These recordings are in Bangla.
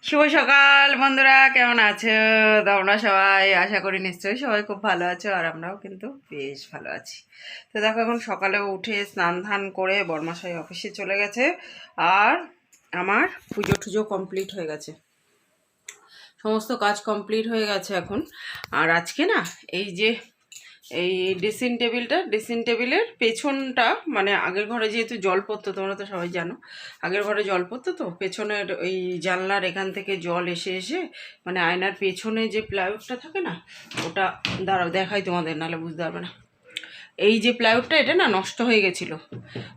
শুভ সকাল বন্ধুরা, কেমন আছো তোমরা সবাই? আশা করি নিশ্চয়ই সবাই খুব ভালো আছো, আর আমরাও কিন্তু বেশ ভালো আছি। তো দেখো, এখন সকালে উঠে স্নান ধান করে বর্মাশাই অফিসে চলে গেছে, আর আমার পুজো টুজো কমপ্লিট হয়ে গেছে, সমস্ত কাজ কমপ্লিট হয়ে গেছে এখন। আর আজকে না, এই ড্রেসিং টেবিলের পেছনটা, মানে আগের ঘরে যেহেতু জল পড়তো, তোমরা তো সবাই জানো আগের ঘরে জল পড়তো, তো পেছনের ওই জানলার এখান থেকে জল এসে এসে, মানে আয়নার পেছনে যে প্লাইউডটা থাকে না, ওটা দাঁড়াও দেখাই তোমাদের, নাহলে বুঝতে পারবে না। এই যে প্লাইউডটা, এটা না নষ্ট হয়ে গেছিলো,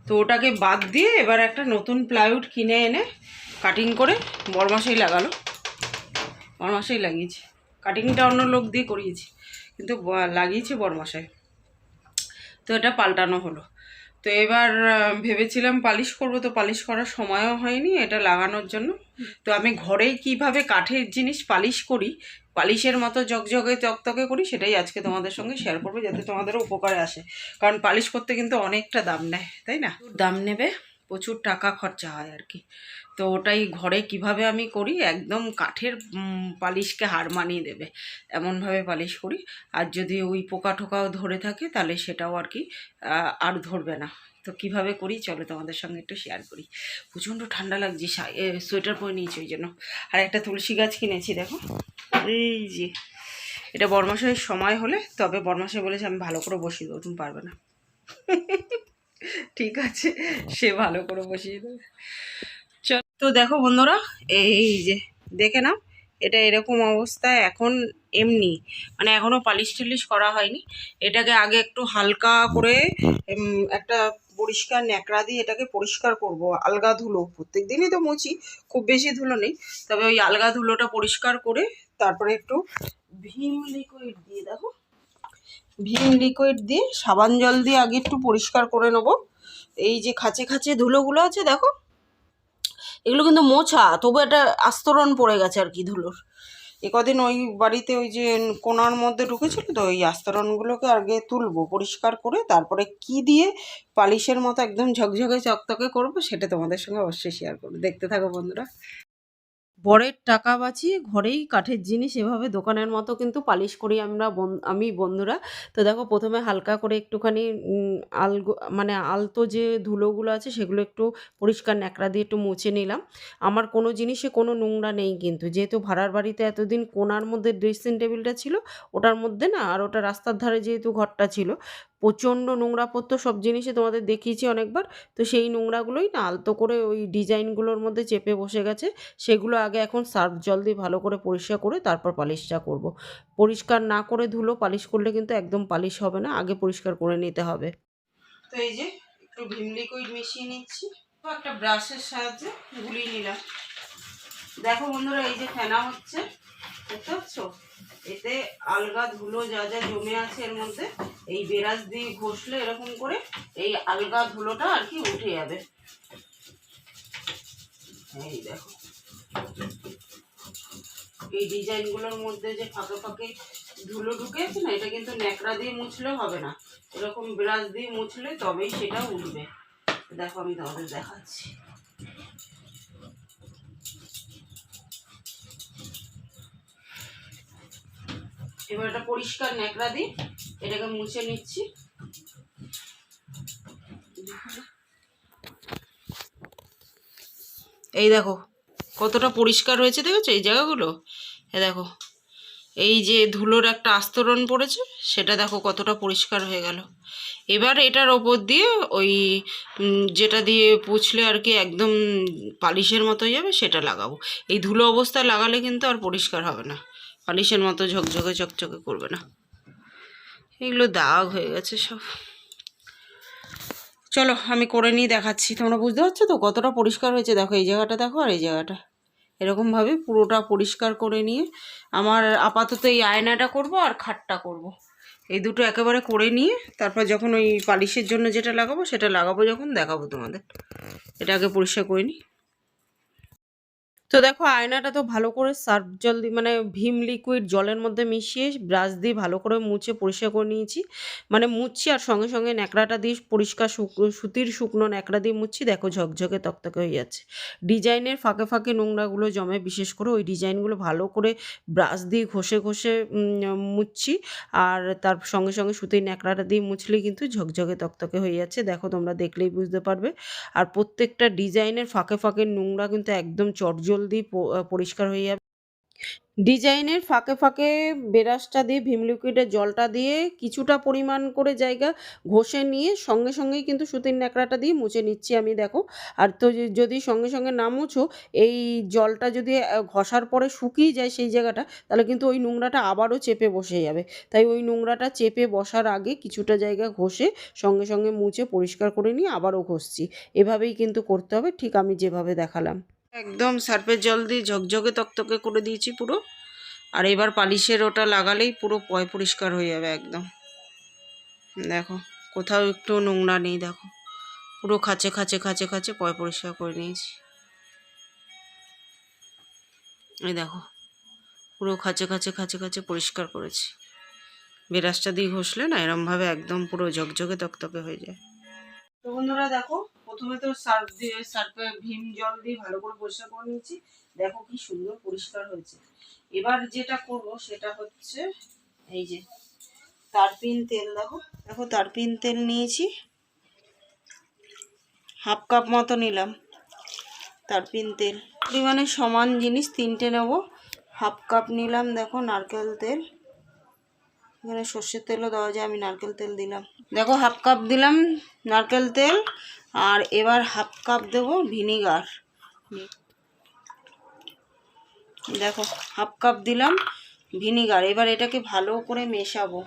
তো ওটাকে বাদ দিয়ে এবার একটা নতুন প্লাইউড কিনে এনে কাটিং করে বড়মাসেই লাগিয়েছি। কাটিংটা অন্য লোক দিয়ে করিয়েছি, কিন্তু লাগিয়েছে বড়মশাই। তো এটা পাল্টানো হলো। তো এবার ভেবেছিলাম পালিশ করব, তো পালিশ করার সময়ও হয়নি এটা লাগানোর জন্য। তো আমি ঘরেই কিভাবে কাঠের জিনিস পালিশ করি, পালিশের মতো জকজকে চকচকে করি, সেটাই আজকে তোমাদের সঙ্গে শেয়ার করবো, যাতে তোমাদেরও উপকারে আসে। কারণ পালিশ করতে কিন্তু অনেকটা দাম নেয়, তাই না? দাম নেবে, প্রচুর টাকা খরচা হয় আর কি। তো ওটাই ঘরে কিভাবে আমি করি, একদম কাঠের পালিশকে হার মানিয়ে দেবে এমনভাবে পালিশ করি। আর যদি ওই পোকা টোকাও ধরে থাকে, তাহলে সেটাও আর কি আর ধরবে না। তো কিভাবে করি চলো তোমাদের সঙ্গে একটু শেয়ার করি। প্রচণ্ড ঠান্ডা লাগছে, সোয়েটার পরে নিয়েছি ওই জন্য। আর একটা তুলসী গাছ কিনেছি, দেখো এই যে, এটা বরমাসের সময় হলে, তবে বরমাসে বলেছে আমি ভালো করে বসিয়ে দেবো, তুমি পারবে না। ঠিক আছে, সে ভালো করে বসিয়ে দেবে। চল, তো দেখো বন্ধুরা, এই যে দেখে নাও, এটা এরকম অবস্থায় এখন, এমনি মানে এখনো পালিশ টালিশ করা হয়নি। এটাকে আগে একটু হালকা করে একটা পরিষ্কার ন্যাকড়া দিয়ে এটাকে পরিষ্কার করব। আলগা ধুলো প্রত্যেক দিনই তো মুছি, খুব বেশি ধুলো নেই, তবে ওই আলগা ধুলোটা পরিষ্কার করে তারপরে একটু ভীম লিকুইড দিয়ে, দেখো ভীম লিকুইড দিয়ে সাবান জল দিয়ে আগে একটু পরিষ্কার করে নেবো। এই যে খাঁচে খাঁচে ধুলোগুলো আছে দেখো, এগুলো কিন্তু মোছা, তবু একটা আস্তরণ পড়ে গেছে আর কি ধুলোর। কদিন ওই বাড়িতে ওই যে কোনার মধ্যে ঢুকেছিল, তো ওই আস্তরণগুলোকে আগে তুলবো পরিষ্কার করে, তারপরে কি দিয়ে পালিশের মতো একদম ঝকঝকে চকচকে করবো, সেটা তোমাদের সঙ্গে অবশ্যই শেয়ার করবো। দেখতে থাকো বন্ধুরা। বরের টাকা বাঁচিয়ে ঘরেই কাঠের জিনিস এভাবে দোকানের মতো কিন্তু পালিশ করি আমি বন্ধুরা। তো দেখো, প্রথমে হালকা করে একটুখানি মানে আলতো যে ধুলোগুলো আছে সেগুলো একটু পরিষ্কার ন্যাকড়া দিয়ে একটু মুছে নিলাম। আমার কোনো জিনিসে কোনো নোংরা নেই, কিন্তু যেহেতু ভাড়ার বাড়িতে এতদিন কোণার মধ্যে ড্রেসিং টেবিলটা ছিল, ওটার মধ্যে না, আর ওটা রাস্তার ধারে যেহেতু ঘরটা ছিল, প্রচণ্ড নোংরা পড়তো সব জিনিসে, তোমাদের দেখিয়েছি অনেকবার। তো সেই নোংরাগুলোই না আলতো করে ওই ডিজাইনগুলোর মধ্যে চেপে বসে গেছে, সেগুলো আগে এখন সার্ফ জল দিয়ে ভালো করে পরিষ্কার করে তারপর পালিশটা করব। পরিষ্কার না করে ধুলো পালিশ করলে কিন্তু একদম পালিশ হবে না, আগে পরিষ্কার করে নিতে হবে। তো এই যে একটু ভিম লিকুইড মিশিয়ে নিচ্ছি, একটা ব্রাশের সাহায্যে গুলিয়ে নিলাম। দেখো বন্ধুরা, এই যে ফেনা হচ্ছে, দেখতে পাচ্ছ, এতে আলগা ধুলো যা যা জমে আছে এর মধ্যে, এই ব্রাশ দিয়ে ঘষলে এরকম করে এই আলগা ধুলোটা আর কি উঠে যাবে। এই দেখো, এই ডিজাইনগুলোর মধ্যে যে ফাঁকে ফাঁকে ধুলো ঢুকে আছে না, এটা কিন্তু ন্যাকড়া দিয়ে মুছলে হবে না, এরকম ব্রাশ দিয়ে মুছলে তবেই সেটা উঠবে। দেখো আমি তোমাদের দেখাচ্ছি। এবার একটা পরিষ্কার ন্যাকড়া দিয়ে এটাকে মুছে নিচ্ছি। এই দেখো কতটা পরিষ্কার হয়েছে, দেখেছো এই জায়গাগুলো? দেখো, এই যে ধুলোর একটা আস্তরণ পড়েছে, সেটা দেখো কতটা পরিষ্কার হয়ে গেল। এবার এটার ওপর দিয়ে ওই যেটা দিয়ে পুছলে আর কি একদম পালিশের মতো হয়ে যাবে, সেটা লাগাবো। এই ধুলো অবস্থায় লাগালে কিন্তু আর পরিষ্কার হবে না, পালিশের মতো ঝকঝকে চকচকে করবে না। এগুলো দাগ হয়ে গেছে সব। চলো আমি করে নিয়ে দেখাচ্ছি, তোমরা বুঝতে পারছো তো কতটা পরিষ্কার হয়েছে। দেখো এই জায়গাটা দেখো, আর এই জায়গাটা, এরকমভাবে পুরোটা পরিষ্কার করে নিয়ে আমার আপাতত এই আয়নাটা করব আর খাটটা করব, এই দুটো একেবারে করে নিয়ে তারপর যখন ওই পালিশের জন্য যেটা লাগাবো সেটা লাগাবো, যখন দেখাবো তোমাদের। এটা আগে পরিষ্কার করে নিই। তো দেখো আয়নাটা তো ভালো করে সার্ফ জল দিয়ে মানে ভীম লিকুইড জলের মধ্যে মিশিয়ে ব্রাশ দিয়ে ভালো করে মুছে পরিষ্কার করে নিয়েছি। মানে মুছছি আর সঙ্গে সঙ্গে ন্যাকড়াটা দিয়ে পরিষ্কার সুতির শুকনো ন্যাকড়া দিয়ে মুছছি, দেখো ঝকঝকে তকতকে হয়ে যাচ্ছে। ডিজাইনের ফাঁকে ফাঁকে নোংরাগুলো জমে, বিশেষ করে ওই ডিজাইনগুলো ভালো করে ব্রাশ দিয়ে ঘষে ঘষে মুছছি। আর তার সঙ্গে সঙ্গে সুতির ন্যাকড়াটা দিয়ে মুছলেই কিন্তু ঝকঝকে তকতকে হয়ে যাচ্ছে, দেখো তোমরা দেখলেই বুঝতে পারবে। আর প্রত্যেকটা ডিজাইনের ফাঁকে ফাঁকে নোংরা কিন্তু একদম চটজলদি পরিষ্কার হয়ে যাবে। ডিজাইনের ফাঁকে ফাঁকে ব্রাশটা দিয়ে ভীম লিকুইডের জলটা দিয়ে কিছুটা পরিমাণ করে জায়গা ঘষে নিয়ে সঙ্গে সঙ্গেই কিন্তু সুতির ন্যাকড়াটা দিয়ে মুছে নিচ্ছি আমি, দেখো। আর তো যদি সঙ্গে সঙ্গে না মুছো, এই জলটা যদি ঘষার পরে শুকিয়ে যায় সেই জায়গাটা, তাহলে কিন্তু ওই নোংরাটা আবারও চেপে বসে যাবে। তাই ওই নোংরাটা চেপে বসার আগে কিছুটা জায়গা ঘষে সঙ্গে সঙ্গে মুছে পরিষ্কার করে নিয়ে আবারও ঘষছি। এভাবেই কিন্তু করতে হবে, ঠিক আমি যেভাবে দেখালাম। একদম সার্ফের জল দিয়ে ঝকঝকে তকতকে করে দিয়েছি পুরো। আর এবার পালিশের ওটা লাগালেই পুরো পরিষ্কার হয়ে যাবে একদম। দেখো কোথাও একটু নোংরা নেই, দেখো পুরো খাঁচে খাঁচে খাঁচে খাঁচে পরিষ্কার করে নিয়েছি। এই দেখো পুরো খাঁচে খাঁচে খাঁচে খাঁচে পরিষ্কার করেছি। ব্রাশটা দিয়ে ঘষলে না এরমভাবে একদম পুরো ঝকঝকে তকতকে হয়ে যায়। তো বন্ধুরা দেখো, প্রথমে তো সার্ফে ভীম জল দিয়ে ভালো করে পরিষ্কার করে নিয়েছি, দেখো কি সুন্দর পরিষ্কার হয়েছে। এবার যেটা করব সেটা হচ্ছে এই যে তারপিন তেল, দেখো দেখো তারপিন তেল নিয়েছি, হাফ কাপ মতো নিলাম তারপিন তেল। পরিমাণে সমান জিনিস তিনটে নেব। হাফ কাপ নিলাম দেখো নারকেল তেল, এখানে সর্ষের তেলও দেওয়া যায়, আমি নারকেল তেল দিলাম। দেখো হাফ কাপ দিলাম নারকেল তেল। আর এবার হাফ কাপ দেবো ভিনিগার, দেখো হাফ কাপ দিলাম ভিনিগার। এবার এটাকে ভালো করে মেশাবো,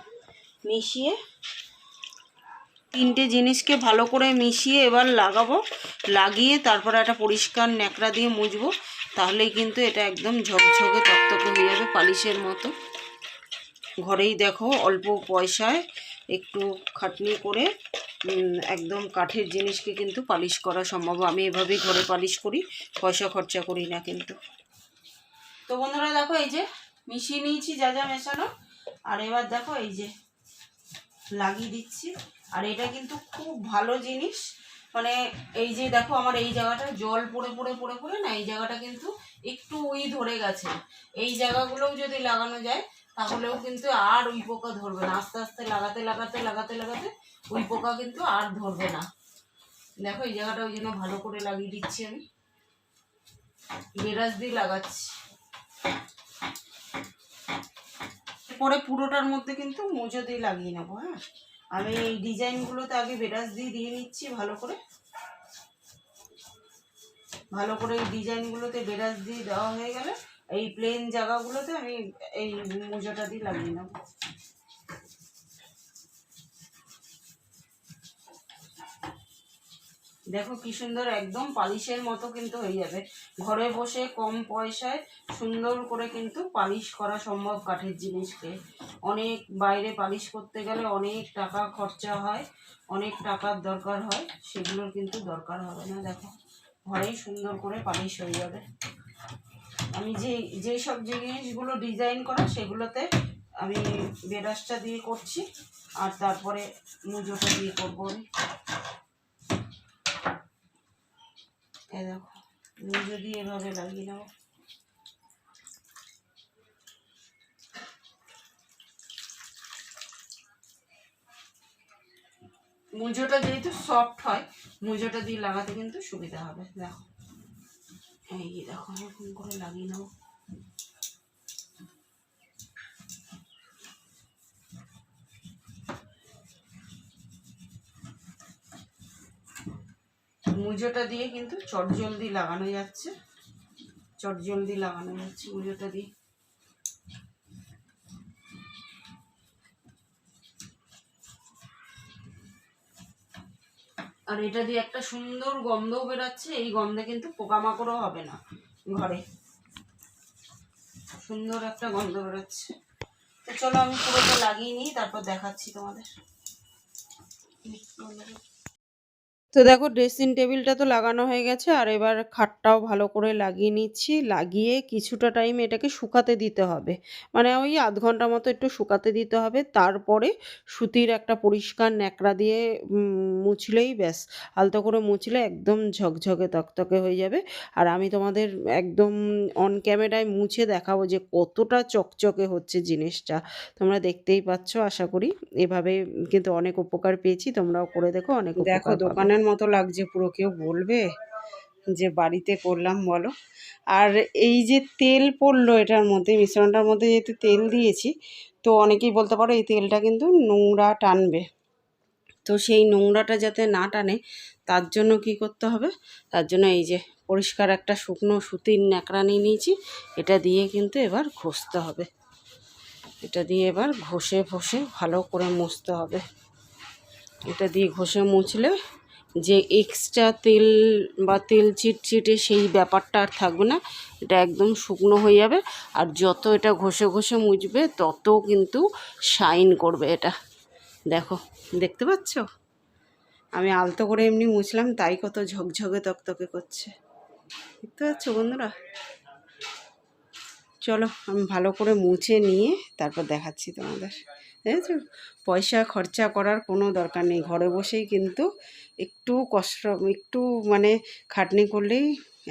মিশিয়ে তিনটে জিনিসকে ভালো করে মিশিয়ে এবার লাগাবো, লাগিয়ে তারপরে একটা পরিষ্কার ন্যাকড়া দিয়ে মুছবো, তাহলেই কিন্তু এটা একদম ঝকঝকে তকতকে হয়ে যাবে পালিশের মতো। ঘরেই দেখো অল্প পয়সায় একটু খাটনি করে একদম কাঠের জিনিসকে কিন্তু পালিশ করা সম্ভব। আমি এভাবেই ঘরে পালিশ করি, পয়সা খরচা করি না কিন্তু। তো বন্ধুরা দেখো এই যে মিশিয়ে নিয়েছি যা যা মেশানো, আর এবার দেখো এই যে লাগিয়ে দিচ্ছি। আর এটা কিন্তু খুব ভালো জিনিস, মানে এই যে দেখো আমার এই জায়গাটা জল পড়ে পড়ে পড়ে পড়ে না, এই জায়গাটা কিন্তু একটু ধরে গেছে। এই জায়গাগুলোও যদি লাগানো যায় তাহলেও কিন্তু আর উই পোকা ধরবে না। আস্তে আস্তে লাগাতে লাগাতে লাগাতে লাগাতে উই পোকা কিন্তু আর ধরবে না। দেখো এই জায়গাটা ওই জন্য ভালো করে লাগিয়ে দিচ্ছি, আমি ব্রাশ দিয়ে লাগাচ্ছি। পরে পুরোটার মধ্যে কিন্তু মোজো দিয়ে লাগিয়ে নেবো। হ্যাঁ, আমি এই ডিজাইনগুলোতে আগে ব্রাশ দিয়ে নিচ্ছি ভালো করে। ভালো করে এই ডিজাইনগুলোতে ব্রাশ দিয়ে দেওয়া হয়ে গেলে এই প্লেন জায়গাগুলোতে আমি এই মোজাটা দিয়ে লাগিয়ে নেব। দেখো কি সুন্দর একদম পালিশের মতো কিন্তু হয়ে যাবে। ঘরে বসে কম পয়সায় সুন্দর করে কিন্তু পালিশ করা সম্ভব কাঠের জিনিসকে। অনেক বাইরে পালিশ করতে গেলে অনেক টাকা খরচা হয়, অনেক টাকার দরকার হয়, সেগুলোর কিন্তু দরকার হবে না। দেখো ঘরেই সুন্দর করে পালিশ হয়ে যাবে। আমি যে সব জিনিসগুলো ডিজাইন করা সেগুলোতে আমি ব্রাশটা দিয়ে করছি, আর তারপরে মুজোটা দিয়ে করবো আমি। দেখো মুজো দিয়ে এভাবে লাগিয়ে নেব। মুজোটা যেহেতু সফট হয়, মুজোটা দিয়ে লাগাতে কিন্তু সুবিধা হবে। দেখো এই দেখো এরকম করে লাগিয়ে নেব। মুজোটা দিয়ে কিন্তু চটজলদি লাগানো যাচ্ছে, চটজলদি লাগানো যাচ্ছে মুজোটা দিয়ে। আর এটা দিয়ে একটা সুন্দর গন্ধও বেরাচ্ছে, এই গন্ধে কিন্তু পোকামাকড়ও হবে না ঘরে, সুন্দর একটা গন্ধ বেরোচ্ছে। তো চলো আমি পুরোটা লাগিয়ে নিই, তারপর দেখাচ্ছি তোমাদের। তো দেখো ড্রেসিং টেবিলটা তো লাগানো হয়ে গেছে, আর এবার খাটটাও ভালো করে লাগিয়ে নিচ্ছি। লাগিয়ে কিছুটা টাইম এটাকে শুকাতে দিতে হবে, মানে ওই আধ ঘন্টা মতো একটু শুকাতে দিতে হবে। তারপরে সুতির একটা পরিষ্কার ন্যাকড়া দিয়ে মুছলেই ব্যাস, আলতো করে মুছলে একদম ঝকঝকে তকতকে হয়ে যাবে। আর আমি তোমাদের একদম অন ক্যামেরায় মুছে দেখাবো যে কতটা চকচকে হচ্ছে জিনিসটা। তোমরা দেখতেই পাচ্ছ আশা করি। এভাবে কিন্তু অনেক উপকার পেয়েছি, তোমরাও করে দেখো, অনেক দেখো উপকার পাবে। দোকানের মতো লাগছে পুরো, কেউ বলবে যে বাড়িতে করলাম বলো? আর এই যে তেল পড়লো এটার মধ্যে, মিশ্রণটার মধ্যে যেহেতু তেল দিয়েছি, তো অনেকেই বলতে পারো এই তেলটা কিন্তু নোংরা টানবে। তো সেই নোংরাটা যাতে না টানে তার জন্য কি করতে হবে, তার জন্য এই যে পরিষ্কার একটা শুকনো সুতির ন্যাকড়া নিয়ে নিয়েছি। এটা দিয়ে কিন্তু এবার ঘষতে হবে, এটা দিয়ে এবার ঘষে ঘষে ভালো করে মুছতে হবে। এটা দিয়ে ঘষে মুছলে যে এক্সট্রা তেল বা তেল চিটচিটে সেই ব্যাপারটা আর থাকবে না, এটা একদম শুকনো হয়ে যাবে। আর যত এটা ঘষে ঘষে মুছবে তত কিন্তু শাইন করবে এটা। দেখো, দেখতে পাচ্ছ আমি আলতো করে এমনি মুছলাম তাই কত ঝকঝকে তকতকে করছে, দেখতে পাচ্ছ বন্ধুরা? চলো আমি ভালো করে মুছে নিয়ে তারপর দেখাচ্ছি তোমাদের। দেখেছো, পয়সা খরচা করার কোনো দরকার নেই, ঘরে বসেই কিন্তু একটু কষ্ট, একটু মানে খাটনি করলেই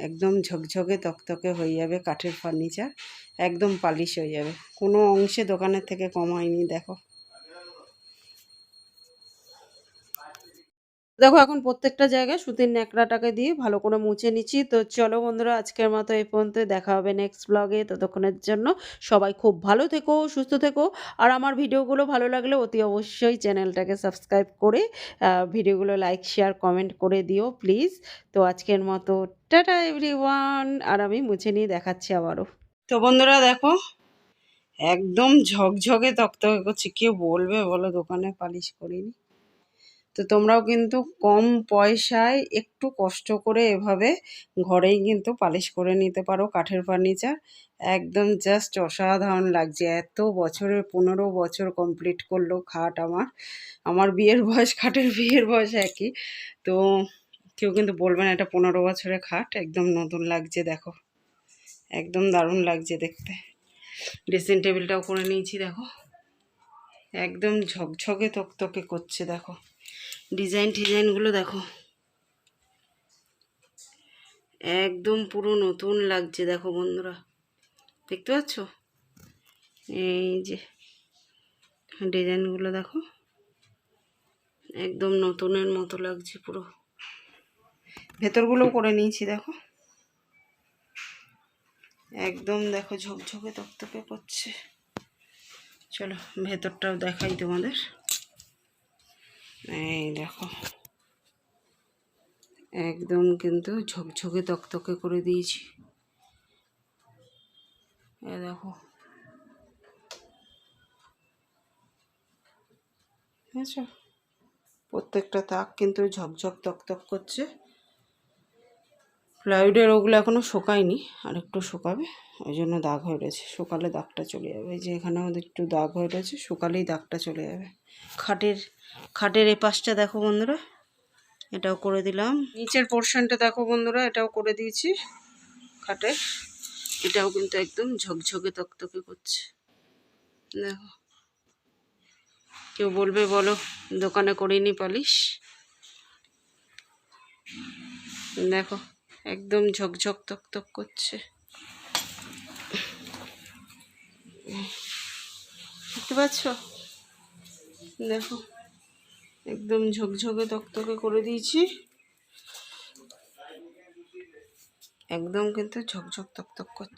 একদম ঝকঝকে তকতকে হয়ে যাবে কাঠের ফার্নিচার, একদম পালিশ হয়ে যাবে, কোনো অংশে দোকানের থেকে কম হয়নি। দেখো দেখো এখন প্রত্যেকটা জায়গায় সুতির ন্যাকড়াটাকে দিয়ে ভালো করে মুছে নিচ্ছি। তো চলো বন্ধুরা, আজকের মতো এই পর্যন্ত, দেখা হবে নেক্সট ব্লগে। ততক্ষণের জন্য সবাই খুব ভালো থেকো, সুস্থ থেকো। আর আমার ভিডিওগুলো ভালো লাগলে অতি অবশ্যই চ্যানেলটাকে সাবস্ক্রাইব করে ভিডিওগুলো লাইক শেয়ার কমেন্ট করে দিও প্লিজ। তো আজকের মতো টাটা এভরিওয়ান, আর আমি মুছে নিয়ে দেখাচ্ছি আবারও। তো বন্ধুরা দেখো একদম ঝকঝকে তকতকে করছে, কেউ বলবে বলো দোকানে পালিশ করিনি? তো তোমরাও কিন্তু কম পয়সায় একটু কষ্ট করে এভাবে ঘরেই কিন্তু পালিশ করে নিতে পারো কাঠের ফার্নিচার। একদম জাস্ট অসাধারণ লাগছে। এত বছরের 15 বছর কমপ্লিট করলো খাট আমার, আমার বিয়ের বয়স খাটের বিয়ের বয়স একই। তো কেউ কিন্তু বলবে না এটা 15 বছরের খাট, একদম নতুন লাগছে। দেখো একদম দারুণ লাগছে দেখতে। ড্রেসিং টেবিলটাও করে নিয়েছি, দেখো একদম ঝকঝকে তকতকে করছে। দেখো ডিজাইনগুলো দেখো, একদম পুরো নতুন লাগছে। দেখো বন্ধুরা, দেখতে পাচ্ছ এই যে ডিজাইনগুলো দেখো, একদম নতুনের মতো লাগছে পুরো। ভেতরগুলোও করে নিয়েছি দেখো, একদম দেখো ঝকঝকে তকতকে করছে। চলো ভেতরটাও দেখাই তোমাদের। এই দেখো একদম কিন্তু ঝকঝকে তকতকে করে দিয়েছি। এ দেখো, বুঝেছ, প্রত্যেকটা তাক কিন্তু ঝকঝক তকতক করছে। প্লাইউডের ওগুলো এখনও শুকায়নি, আর একটু শুকাবে, ওই জন্য দাগ হয়ে রয়েছে। শুকালে দাগটা চলে যাবে। এই যে এখানে আমাদের একটু দাগ হয়ে রয়েছে, শুকালেই দাগটা চলে যাবে। খাটের এ পাশটা দেখো বন্ধুরা, এটাও করে দিলাম। নিচের পোর্শনটা দেখো বন্ধুরা, এটাও করে দিয়েছি খাটের। এটাও কিন্তু একদম ঝকঝকে তকতকে করছে। দেখো, কেউ বলবে বলো দোকানে করিনি পালিশ? দেখো একদম ঝকঝক তকতক করছে, দেখতে পাচ্ছ? দেখো একদম ঝকঝকে তকতকে করে দিয়েছি, একদম কিন্তু ঝকঝক তকতক করছে।